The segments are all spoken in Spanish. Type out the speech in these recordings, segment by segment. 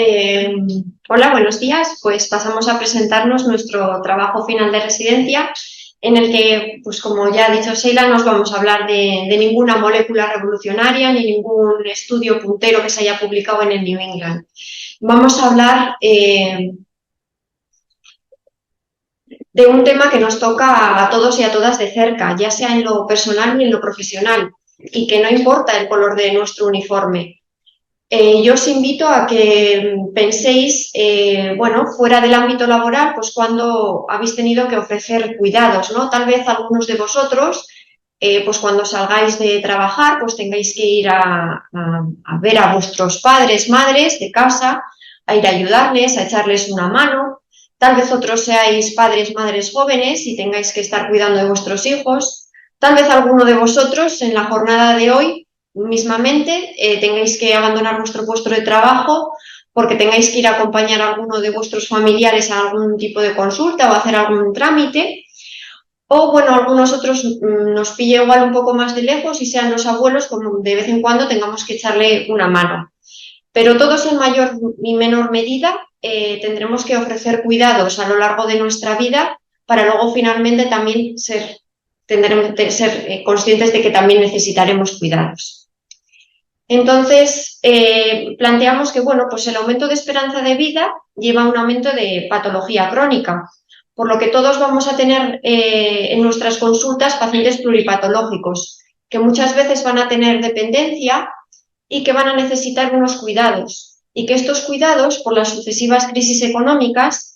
Eh, Hola, buenos días. Pues pasamos a presentarnos nuestro trabajo final de residencia, en el que, pues como ya ha dicho Sheila, no os vamos a hablar de ninguna molécula revolucionaria ni ningún estudio puntero que se haya publicado en el New England. Vamos a hablar de un tema que nos toca a todos y a todas de cerca, ya sea en lo personal y en lo profesional, y que no importa el color de nuestro uniforme. Yo os invito a que penséis, bueno, fuera del ámbito laboral, pues cuando habéis tenido que ofrecer cuidados, ¿no? Tal vez algunos de vosotros, pues cuando salgáis de trabajar, pues tengáis que ir a ver a vuestros padres, madres de casa, a ir a ayudarles, a echarles una mano. Tal vez otros seáis padres, madres jóvenes y tengáis que estar cuidando de vuestros hijos. Tal vez alguno de vosotros en la jornada de hoy mismamente tengáis que abandonar vuestro puesto de trabajo porque tengáis que ir a acompañar a alguno de vuestros familiares a algún tipo de consulta o hacer algún trámite. O, bueno, algunos otros nos pille igual un poco más de lejos y sean los abuelos, como de vez en cuando tengamos que echarle una mano. Pero todos en mayor y menor medida tendremos que ofrecer cuidados a lo largo de nuestra vida para luego finalmente también tendremos que ser conscientes de que también necesitaremos cuidados. Entonces, planteamos que, bueno, pues el aumento de esperanza de vida lleva a un aumento de patología crónica, por lo que todos vamos a tener en nuestras consultas pacientes pluripatológicos, que muchas veces van a tener dependencia y que van a necesitar unos cuidados, y que estos cuidados, por las sucesivas crisis económicas,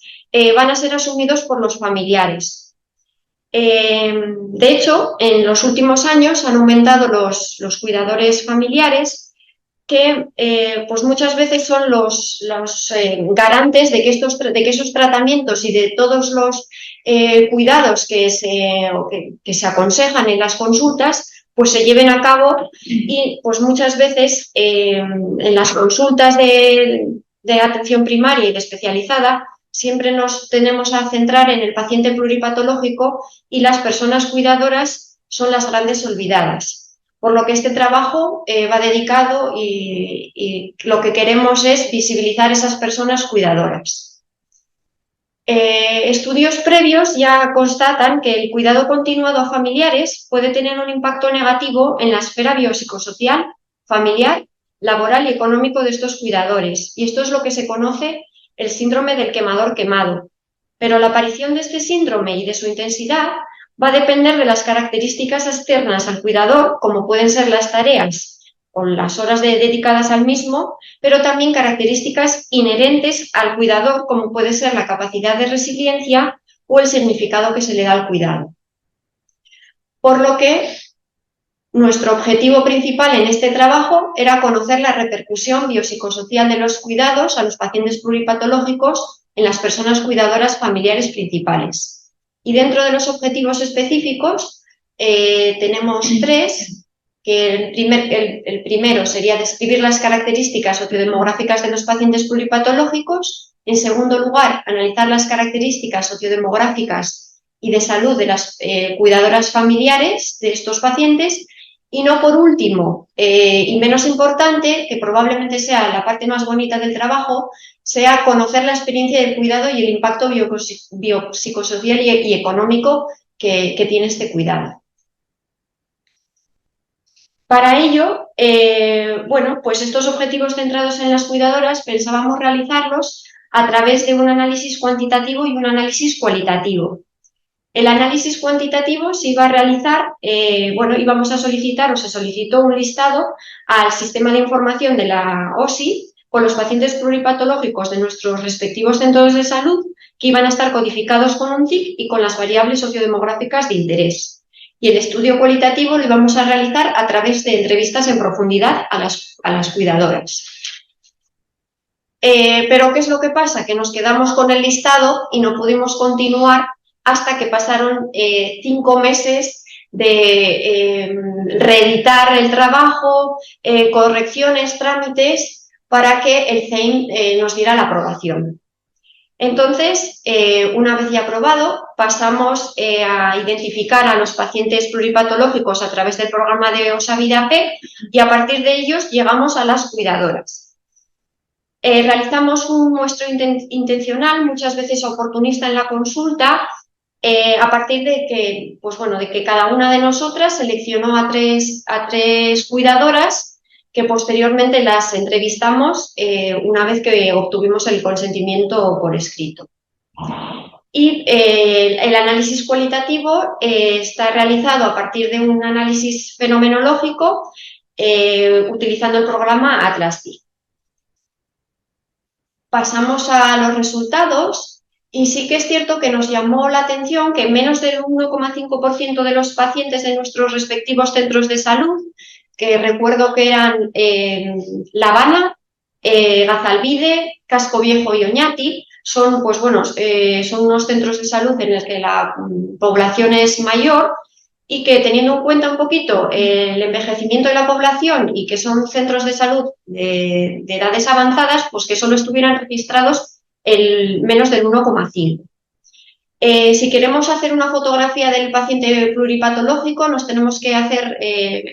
van a ser asumidos por los familiares. De hecho, en los últimos años han aumentado los cuidadores familiares que pues muchas veces son los garantes de que esos tratamientos y de todos los cuidados que se aconsejan en las consultas pues se lleven a cabo y pues muchas veces en las consultas de atención primaria y de especializada siempre nos tenemos a centrar en el paciente pluripatológico y las personas cuidadoras son las grandes olvidadas. Por lo que este trabajo va dedicado y lo que queremos es visibilizar esas personas cuidadoras. Estudios previos ya constatan que el cuidado continuado a familiares puede tener un impacto negativo en la esfera biopsicosocial, familiar, laboral y económico de estos cuidadores. Y esto es lo que se conoce el síndrome del quemador quemado. Pero la aparición de este síndrome y de su intensidad va a depender de las características externas al cuidador, como pueden ser las tareas o las horas dedicadas al mismo, pero también características inherentes al cuidador, como puede ser la capacidad de resiliencia o el significado que se le da al cuidado. Por lo que nuestro objetivo principal en este trabajo era conocer la repercusión biopsicosocial de los cuidados a los pacientes pluripatológicos en las personas cuidadoras familiares principales. Y dentro de los objetivos específicos tenemos tres, que el primero sería describir las características sociodemográficas de los pacientes pluripatológicos. En segundo lugar, analizar las características sociodemográficas y de salud de las cuidadoras familiares de estos pacientes. Y no por último, y menos importante, que probablemente sea la parte más bonita del trabajo, sea conocer la experiencia del cuidado y el impacto biopsicosocial y económico que tiene este cuidado. Para ello, bueno, pues estos objetivos centrados en las cuidadoras pensábamos realizarlos a través de un análisis cuantitativo y un análisis cualitativo. El análisis cuantitativo se iba a realizar, bueno, íbamos a solicitar o se solicitó un listado al sistema de información de la OSI con los pacientes pluripatológicos de nuestros respectivos centros de salud que iban a estar codificados con un TIC y con las variables sociodemográficas de interés. Y el estudio cualitativo lo íbamos a realizar a través de entrevistas en profundidad a las cuidadoras. Pero ¿qué es lo que pasa? Que nos quedamos con el listado y no pudimos continuar hasta que pasaron 5 meses de reeditar el trabajo, correcciones, trámites, para que el CEIM nos diera la aprobación. Entonces, una vez ya aprobado, pasamos a identificar a los pacientes pluripatológicos a través del programa de OSA Vida P y a partir de ellos llegamos a las cuidadoras. Realizamos un muestreo intencional, muchas veces oportunista en la consulta, a partir de que, pues bueno, de que cada una de nosotras seleccionó a tres cuidadoras que posteriormente las entrevistamos una vez que obtuvimos el consentimiento por escrito. Y el análisis cualitativo está realizado a partir de un análisis fenomenológico utilizando el programa Atlas-D. Pasamos a los resultados y sí que es cierto que nos llamó la atención que menos del 1,5% de los pacientes de nuestros respectivos centros de salud, que recuerdo que eran La Habana, Gazalvide, Casco Viejo y Oñati, son, pues bueno, son unos centros de salud en los que la población es mayor y que teniendo en cuenta un poquito el envejecimiento de la población y que son centros de salud de edades avanzadas, pues que solo estuvieran registrados el menos del 1,5. Si queremos hacer una fotografía del paciente pluripatológico, nos tenemos que hacer,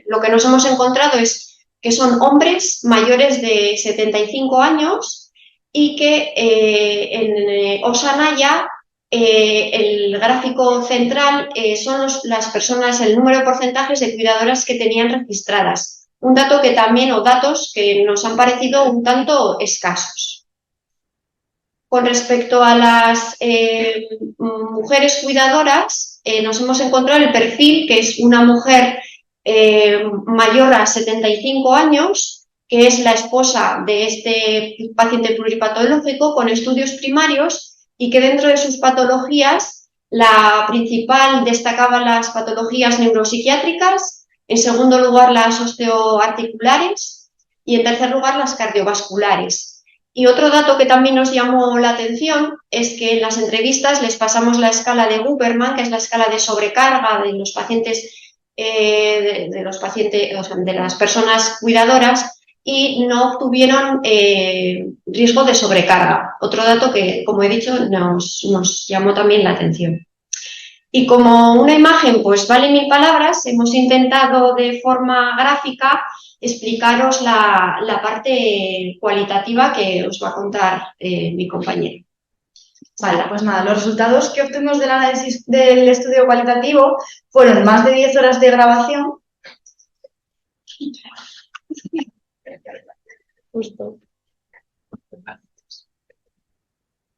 lo que nos hemos encontrado es que son hombres mayores de 75 años y que en Osanaya el gráfico central son las personas, el número de porcentajes de cuidadoras que tenían registradas. Un dato que también, o datos que nos han parecido un tanto escasos. Con respecto a las mujeres cuidadoras, nos hemos encontrado el perfil, que es una mujer mayor a 75 años, que es la esposa de este paciente pluripatológico con estudios primarios y que dentro de sus patologías, la principal destacaba las patologías neuropsiquiátricas, en segundo lugar las osteoarticulares y en tercer lugar las cardiovasculares. Y otro dato que también nos llamó la atención es que en las entrevistas les pasamos la escala de Guberman, que es la escala de sobrecarga de los pacientes, de los pacientes, o sea, de las personas cuidadoras, y no obtuvieron riesgo de sobrecarga. Otro dato que, como he dicho, nos llamó también la atención. Y como una imagen pues vale 1000 palabras, hemos intentado de forma gráfica explicaros la parte cualitativa que os va a contar mi compañero. Vale, pues nada, los resultados que obtuvimos del análisis del estudio cualitativo fueron más de 10 horas de grabación. Justo.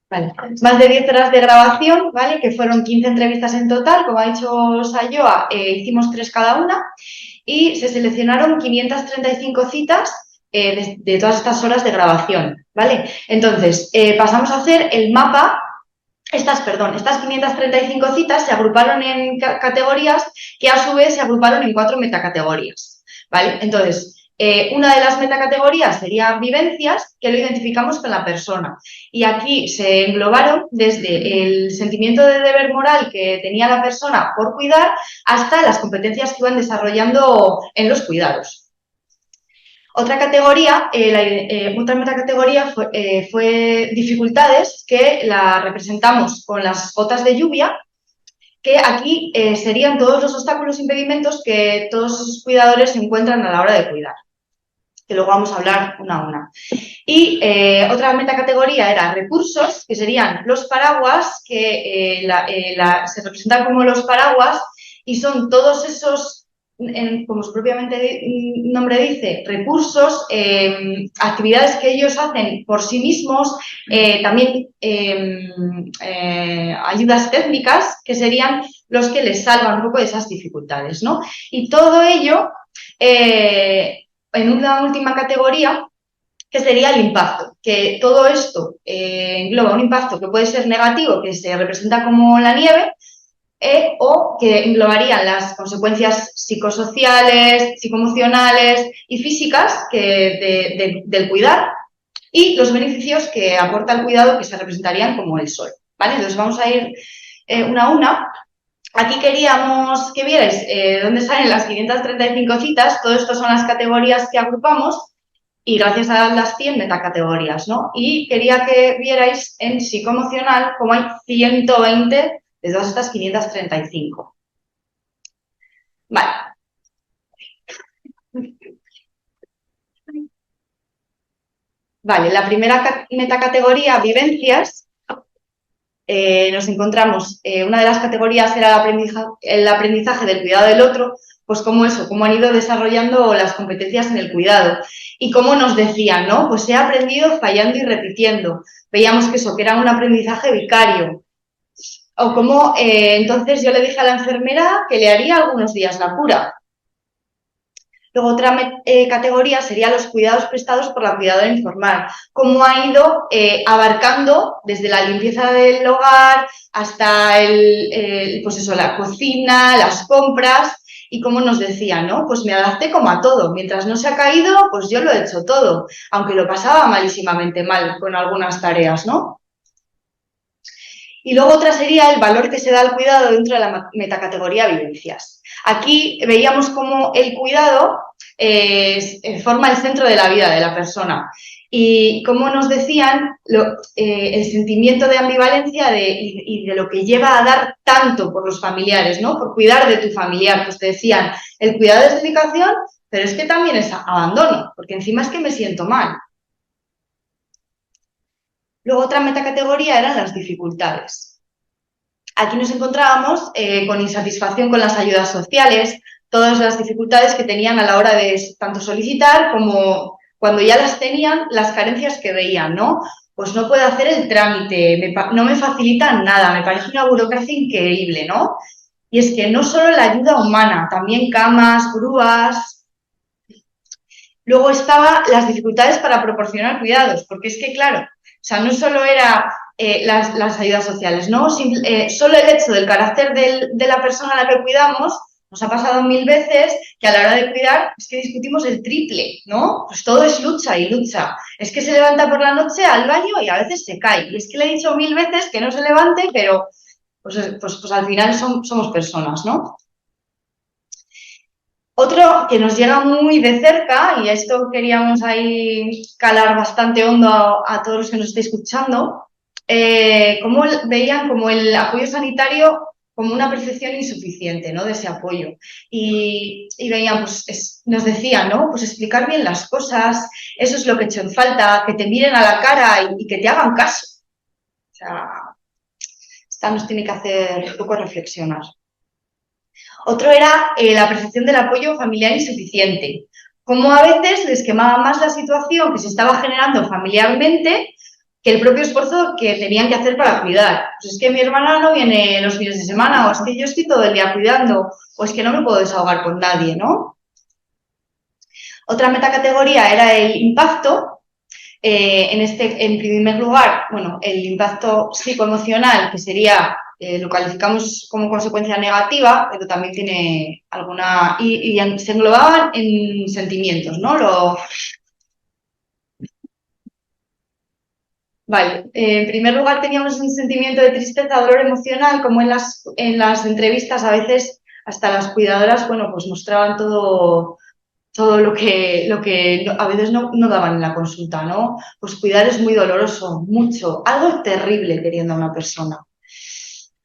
Vale. Más de 10 horas de grabación, ¿vale? Que fueron 15 entrevistas en total, como ha dicho Sayoa, hicimos 3 cada una y se seleccionaron 535 citas de todas estas horas de grabación, ¿vale? Entonces, pasamos a hacer el mapa. Estas 535 citas se agruparon en categorías que a su vez se agruparon en 4 metacategorías, ¿vale? Entonces, una de las metacategorías sería vivencias, que lo identificamos con la persona. Y aquí se englobaron desde el sentimiento de deber moral que tenía la persona por cuidar hasta las competencias que iban desarrollando en los cuidados. Otra categoría, otra metacategoría fue dificultades, que la representamos con las gotas de lluvia, que aquí serían todos los obstáculos e impedimentos que todos esos cuidadores se encuentran a la hora de cuidar, que luego vamos a hablar una a una. Y otra metacategoría era recursos, que serían los paraguas, que se representan como los paraguas y son todos esos, como su propiamente nombre dice, recursos, actividades que ellos hacen por sí mismos, también ayudas técnicas, que serían los que les salvan un poco de esas dificultades, ¿no? Y todo ello en una última categoría, que sería el impacto, que todo esto engloba un impacto que puede ser negativo, que se representa como la nieve, o que englobarían las consecuencias psicosociales, psicoemocionales y físicas del cuidar y los beneficios que aporta el cuidado, que se representarían como el sol, ¿vale? Entonces vamos a ir una a una. Aquí queríamos que vierais dónde salen las 535 citas. Todo esto son las categorías que agrupamos y gracias a las 100 metacategorías, ¿no? Y quería que vierais en psicoemocional cómo hay 120 de todas estas 535. Vale. Vale, la primera metacategoría, vivencias, nos encontramos, una de las categorías era el aprendizaje del cuidado del otro, pues cómo han ido desarrollando las competencias en el cuidado. Y cómo nos decían, ¿no? Pues he aprendido fallando y repitiendo. Veíamos que eso, que era un aprendizaje vicario. O cómo, entonces yo le dije a la enfermera que le haría algunos días la cura. Luego otra categoría sería los cuidados prestados por la cuidadora informal. Cómo ha ido abarcando desde la limpieza del hogar hasta pues eso, la cocina, las compras y cómo nos decía, ¿no? Pues me adapté como a todo. Mientras no se ha caído, pues yo lo he hecho todo. Aunque lo pasaba malísimamente mal con algunas tareas, ¿no? Y luego otra sería el valor que se da al cuidado dentro de la metacategoría vivencias. Aquí veíamos cómo el cuidado forma el centro de la vida de la persona y cómo nos decían el sentimiento de ambivalencia y de lo que lleva a dar tanto por los familiares, ¿no? Por cuidar de tu familiar. Pues te decían, el cuidado es dedicación, pero es que también es abandono, porque encima es que me siento mal. Luego otra metacategoría eran las dificultades. Aquí nos encontrábamos con insatisfacción con las ayudas sociales, todas las dificultades que tenían a la hora de tanto solicitar como cuando ya las tenían, las carencias que veían, ¿no? Pues no puedo hacer el trámite, no me facilitan nada, me parece una burocracia increíble, ¿no? Y es que no solo la ayuda humana, también camas, grúas. Luego estaban las dificultades para proporcionar cuidados, porque es que, claro, o sea, no solo era las ayudas sociales, ¿no? Solo el hecho del carácter de la persona a la que cuidamos nos ha pasado 1000 veces que a la hora de cuidar es que discutimos el triple, ¿no? Pues todo es lucha y lucha. Es que se levanta por la noche al baño y a veces se cae. Y es que le he dicho 1000 veces que no se levante, pero pues al final somos personas, ¿no? Otro que nos llega muy de cerca, y a esto queríamos ahí calar bastante hondo a todos los que nos estéis escuchando, cómo veían como el apoyo sanitario como una percepción insuficiente, ¿no? De ese apoyo. Y veían, pues nos decían, ¿no? Pues explicar bien las cosas, eso es lo que he hecho en falta, que te miren a la cara y que te hagan caso. O sea, esta nos tiene que hacer un poco reflexionar. Otro era la percepción del apoyo familiar insuficiente. Cómo a veces les quemaba más la situación que se estaba generando familiarmente que el propio esfuerzo que tenían que hacer para cuidar. Pues es que mi hermana no viene los fines de semana, o es que yo estoy todo el día cuidando, o es que no me puedo desahogar con nadie, ¿no? Otra metacategoría era el impacto. En primer lugar, bueno, el impacto psicoemocional, que sería, lo calificamos como consecuencia negativa, pero también tiene alguna, y se englobaban en sentimientos, ¿no? Vale, en primer lugar teníamos un sentimiento de tristeza, dolor emocional, como en las entrevistas a veces hasta las cuidadoras, bueno, pues mostraban todo lo que a veces no daban en la consulta, ¿no? Pues cuidar es muy doloroso, mucho, algo terrible queriendo a una persona.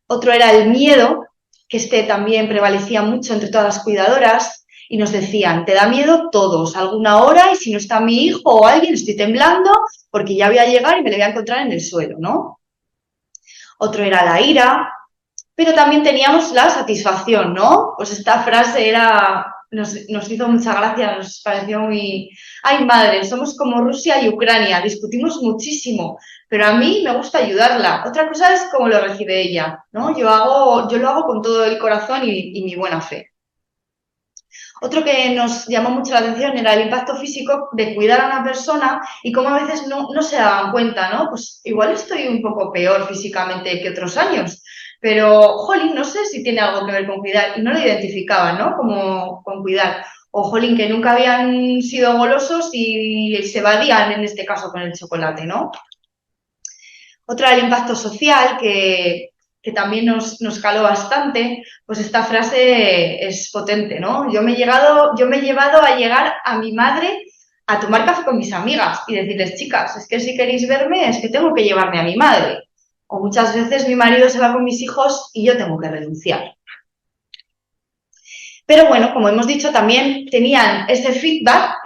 Otro era el miedo, que también prevalecía mucho entre todas las cuidadoras y nos decían, te da miedo todos, alguna hora y si no está mi hijo o alguien estoy temblando porque ya voy a llegar y me le voy a encontrar en el suelo, ¿no? Otro era la ira, pero también teníamos la satisfacción, ¿no? Pues esta frase nos hizo mucha gracia, nos pareció muy... Ay, madre, somos como Rusia y Ucrania, discutimos muchísimo, pero a mí me gusta ayudarla. Otra cosa es cómo lo recibe ella, ¿no? Yo lo hago con todo el corazón y mi buena fe. Otro que nos llamó mucho la atención era el impacto físico de cuidar a una persona y cómo a veces no se daban cuenta, ¿no? Pues igual estoy un poco peor físicamente que otros años, pero, jolín, no sé si tiene algo que ver con cuidar y no lo identificaban, ¿no? Como con cuidar. O, jolín, que nunca habían sido golosos y se evadían, en este caso, con el chocolate, ¿no? Otro era el impacto social, que también nos caló bastante, pues esta frase es potente, ¿no? Yo me he llevado a llegar a mi madre a tomar café con mis amigas y decirles, chicas, es que si queréis verme, es que tengo que llevarme a mi madre. O muchas veces mi marido se va con mis hijos y yo tengo que renunciar. Pero bueno, como hemos dicho, también tenían ese feedback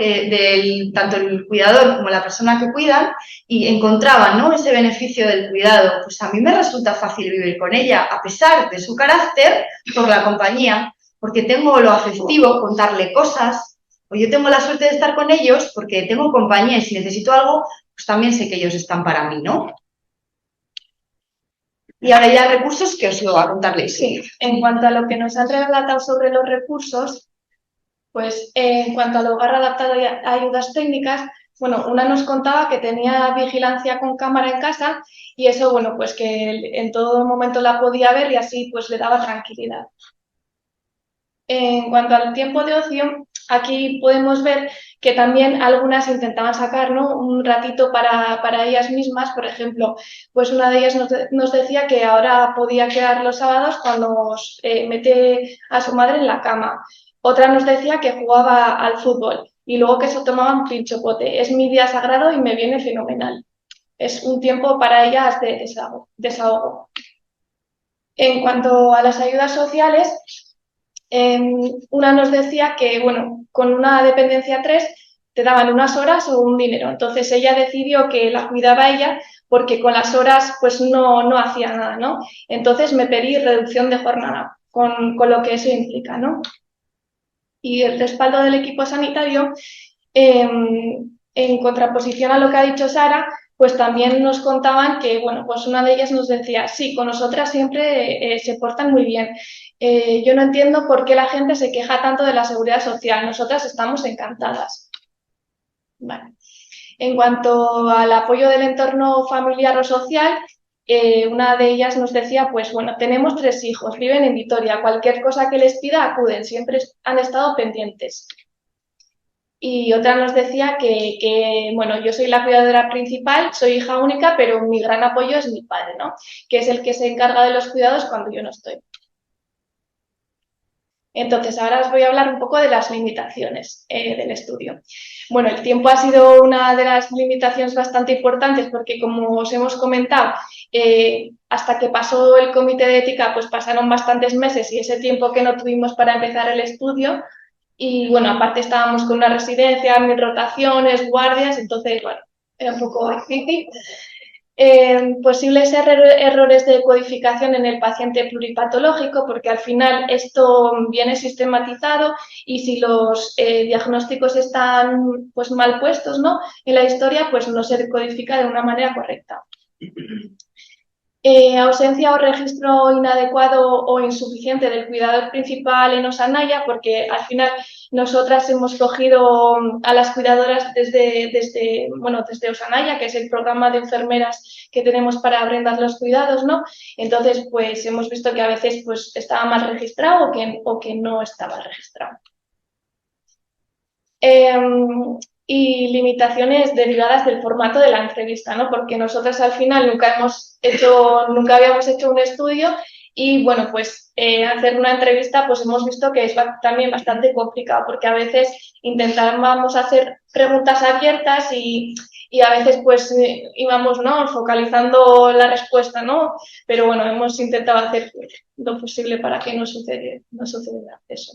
tanto el cuidador como la persona que cuidan y encontraban, ¿no?, ese beneficio del cuidado. Pues a mí me resulta fácil vivir con ella, a pesar de su carácter, por la compañía, porque tengo lo afectivo, contarle cosas, o yo tengo la suerte de estar con ellos porque tengo compañía y si necesito algo, pues también sé que ellos están para mí, ¿no? Y ahora ya recursos que os lo va a contarles. Sí, en cuanto a lo que nos han relatado sobre los recursos, pues en cuanto al hogar adaptado a ayudas técnicas, bueno, una nos contaba que tenía vigilancia con cámara en casa y eso, bueno, pues que en todo momento la podía ver y así pues le daba tranquilidad. En cuanto al tiempo de ocio, aquí podemos ver que también algunas intentaban sacar, ¿no?, un ratito para ellas mismas. Por ejemplo, pues una de ellas nos decía que ahora podía quedar los sábados cuando mete a su madre en la cama. Otra nos decía que jugaba al fútbol y luego que se tomaba un pinchopote. Es mi día sagrado y me viene fenomenal. Es un tiempo para ellas de desahogo. En cuanto a las ayudas sociales, una nos decía que, bueno, con una dependencia 3 te daban unas horas o un dinero. Entonces ella decidió que la cuidaba ella porque con las horas pues no hacía nada, ¿no? Entonces me pedí reducción de jornada con lo que eso implica, ¿no? Y el respaldo del equipo sanitario, en contraposición a lo que ha dicho Sara, pues también nos contaban que, bueno, pues una de ellas nos decía, sí, con nosotras siempre se portan muy bien. Yo no entiendo por qué la gente se queja tanto de la seguridad social. Nosotras estamos encantadas. Vale. En cuanto al apoyo del entorno familiar o social, una de ellas nos decía, pues bueno, tenemos 3 hijos, viven en Vitoria, cualquier cosa que les pida acuden, siempre han estado pendientes. Y otra nos decía que, bueno, yo soy la cuidadora principal, soy hija única, pero mi gran apoyo es mi padre, ¿no?, que es el que se encarga de los cuidados cuando yo no estoy. Entonces, ahora os voy a hablar un poco de las limitaciones del estudio. Bueno, el tiempo ha sido una de las limitaciones bastante importantes porque, como os hemos comentado, hasta que pasó el comité de ética, pues pasaron bastantes meses y ese tiempo que no tuvimos para empezar el estudio. Y, bueno, aparte estábamos con una residencia, 1000 rotaciones, guardias, entonces, bueno, era un poco difícil. Posibles errores de codificación en el paciente pluripatológico, porque al final esto viene sistematizado y si los diagnósticos están pues mal puestos, ¿no?, en la historia, pues no se codifica de una manera correcta. Ausencia o registro inadecuado o insuficiente del cuidador principal en Osanaya, porque al final nosotras hemos cogido a las cuidadoras desde Osanaya, que es el programa de enfermeras que tenemos para brindar los cuidados, ¿no? Entonces, pues hemos visto que a veces pues estaba mal registrado o que no estaba registrado. Y limitaciones derivadas del formato de la entrevista, ¿no? Porque nosotras al final nunca habíamos hecho un estudio y, bueno, pues hacer una entrevista pues hemos visto que es también bastante complicado porque a veces intentábamos hacer preguntas abiertas y a veces pues íbamos, ¿no?, focalizando la respuesta, ¿no? Pero bueno, hemos intentado hacer lo posible para que no sucediera eso.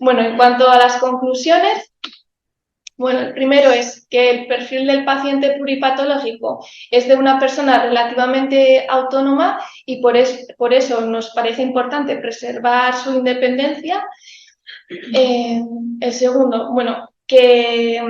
Bueno, en cuanto a las conclusiones, bueno, el primero es que el perfil del paciente pluripatológico es de una persona relativamente autónoma y por eso nos parece importante preservar su independencia. El segundo, bueno, que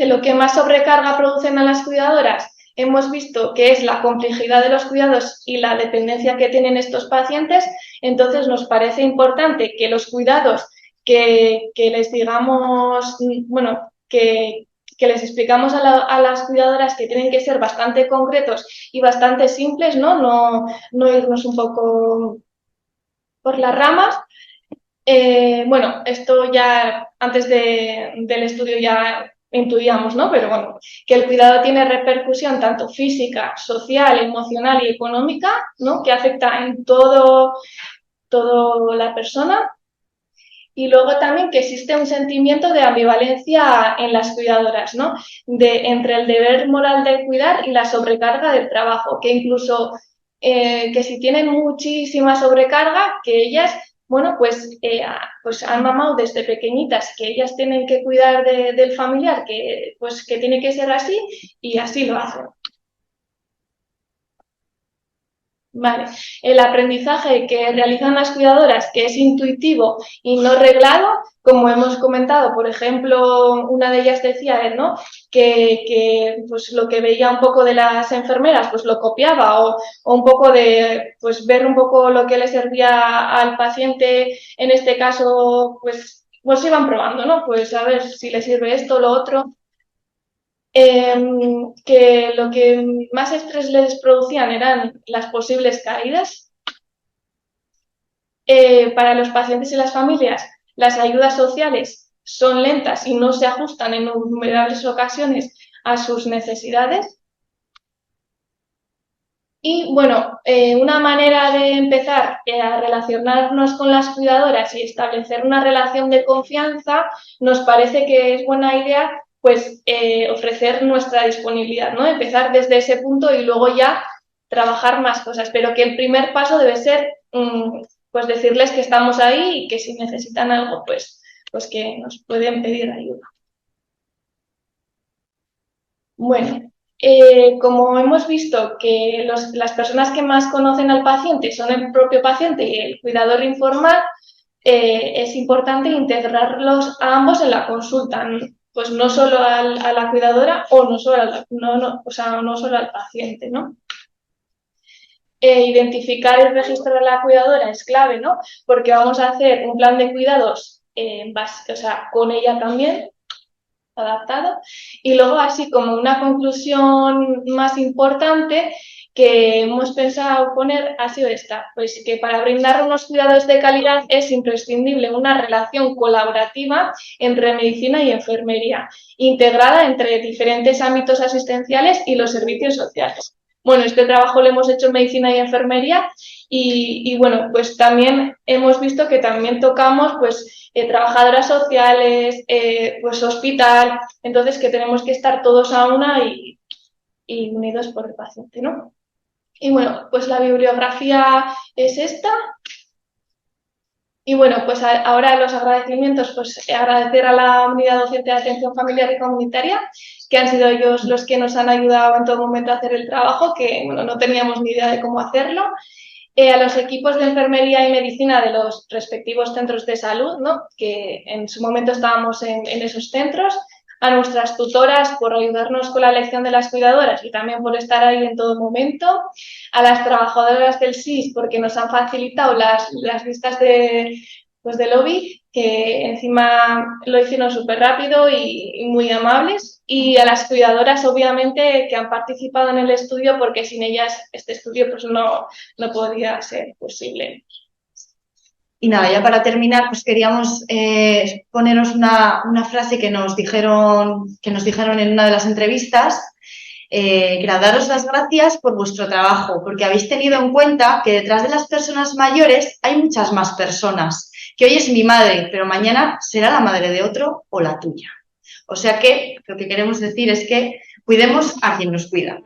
lo que más sobrecarga producen a las cuidadoras hemos visto que es la complejidad de los cuidados y la dependencia que tienen estos pacientes. Entonces nos parece importante que los cuidados que les digamos, bueno, que les explicamos a las cuidadoras que tienen que ser bastante concretos y bastante simples, ¿no? No irnos un poco por las ramas. Bueno, esto ya antes del estudio ya intuíamos, ¿no? Pero bueno, que el cuidado tiene repercusión tanto física, social, emocional y económica, ¿no?, que afecta en toda la persona. Y luego también que existe un sentimiento de ambivalencia en las cuidadoras, ¿no?, entre el deber moral de cuidar y la sobrecarga del trabajo, que incluso que si tienen muchísima sobrecarga, que ellas, bueno, pues han mamado desde pequeñitas, que ellas tienen que cuidar del familiar, pues que tiene que ser así, y así lo hacen. Vale. El aprendizaje que realizan las cuidadoras, que es intuitivo y no reglado, como hemos comentado, por ejemplo, una de ellas decía, ¿no?, que pues lo que veía un poco de las enfermeras, pues lo copiaba, o un poco de, pues ver un poco lo que le servía al paciente, en este caso, pues iban probando, ¿no? Pues a ver si le sirve esto o lo otro. Que lo que más estrés les producían eran las posibles caídas. Para los pacientes y las familias, las ayudas sociales son lentas y no se ajustan en innumerables ocasiones a sus necesidades. Y bueno, una manera de empezar a relacionarnos con las cuidadoras y establecer una relación de confianza, nos parece que es buena idea pues ofrecer nuestra disponibilidad, ¿no? Empezar desde ese punto y luego ya trabajar más cosas, pero que el primer paso debe ser pues decirles que estamos ahí y que si necesitan algo, pues que nos pueden pedir ayuda. Bueno, como hemos visto que las personas que más conocen al paciente son el propio paciente y el cuidador informal, es importante integrarlos a ambos en la consulta, pues no solo a la cuidadora o no solo, no solo al paciente, ¿no? Identificar el registro de la cuidadora es clave, ¿no? Porque vamos a hacer un plan de cuidados con ella también, adaptado. Y luego, así como una conclusión más importante que hemos pensado poner, ha sido esta, pues que para brindar unos cuidados de calidad es imprescindible una relación colaborativa entre medicina y enfermería, integrada entre diferentes ámbitos asistenciales y los servicios sociales. Bueno, este trabajo lo hemos hecho en medicina y enfermería y bueno, pues también hemos visto que también tocamos pues trabajadoras sociales, pues hospital, entonces que tenemos que estar todos a una y unidos por el paciente, ¿no? Y bueno, pues la bibliografía es esta. Y bueno, pues ahora los agradecimientos, pues agradecer a la Unidad Docente de Atención Familiar y Comunitaria, que han sido ellos los que nos han ayudado en todo momento a hacer el trabajo, que bueno, no teníamos ni idea de cómo hacerlo. A los equipos de enfermería y medicina de los respectivos centros de salud, ¿no?, que en su momento estábamos en esos centros, a nuestras tutoras por ayudarnos con la elección de las cuidadoras y también por estar ahí en todo momento, a las trabajadoras del SIS porque nos han facilitado las listas de lobby, que encima lo hicieron súper rápido y muy amables, y a las cuidadoras, obviamente, que han participado en el estudio, porque sin ellas este estudio pues no podría ser posible. Y nada, ya para terminar, pues queríamos poneros una frase que nos dijeron en una de las entrevistas, que era daros las gracias por vuestro trabajo, porque habéis tenido en cuenta que detrás de las personas mayores hay muchas más personas, que hoy es mi madre, pero mañana será la madre de otro o la tuya. O sea que lo que queremos decir es que cuidemos a quien nos cuida.